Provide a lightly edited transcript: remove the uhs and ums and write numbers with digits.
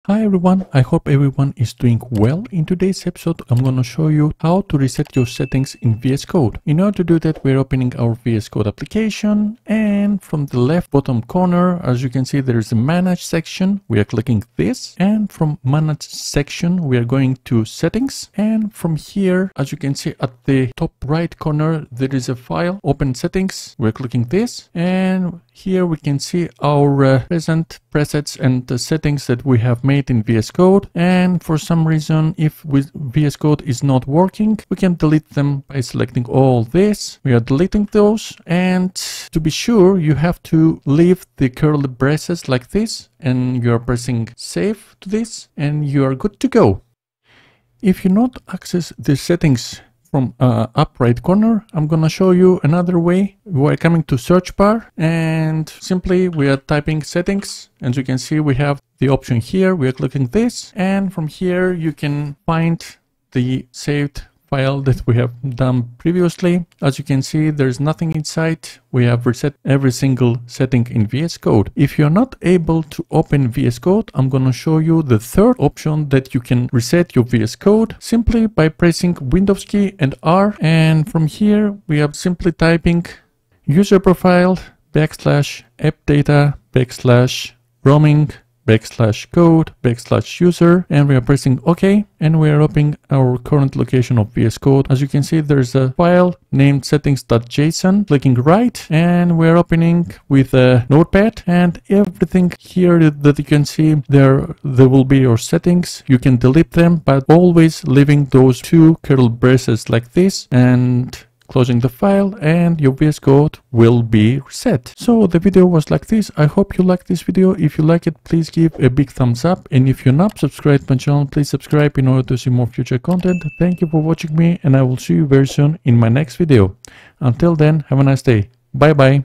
Hi everyone, I hope everyone is doing well. In today's episode, I'm going to show you how to reset your settings in VS Code. In order to do that, we're opening our VS Code application, and from the left bottom corner, as you can see, there is a Manage section. We are clicking this, and from Manage section, we are going to Settings, and from here, as you can see at the top right corner, there is a file, Open Settings. We're clicking this, and here we can see our present presets and the settings that we have made in VS Code. And for some reason, if VS Code is not working, we can delete them by selecting all this. We are deleting those, and to be sure, you have to leave the curly braces like this, and you are pressing save to this, and you are good to go. If you not access the settings from up right corner, I'm gonna show you another way. We're coming to search bar, and simply we are typing settings. As you can see, we have the option here. We are clicking this, and from here you can find the saved file that we have done previously. As you can see, there's nothing inside. We have reset every single setting in VS Code. If you're not able to open VS Code, I'm going to show you the third option that you can reset your VS Code simply by pressing Windows key and R. And from here, we are simply typing user profile /appdata /roaming /code /user, and we are pressing OK, and we are opening our current location of VS Code. As you can see, there's a file named settings.json. Clicking right, and we're opening with a notepad, and everything here that you can see there will be your settings. You can delete them, but always leaving those two curly braces like this, and closing the file, and your VS Code will be reset. So the video was like this. I hope you like this video. If you like it, please give a big thumbs up, and if you're not subscribed to my channel, please subscribe in order to see more future content. Thank you for watching me, and I will see you very soon in my next video. Until then, have a nice day. Bye bye.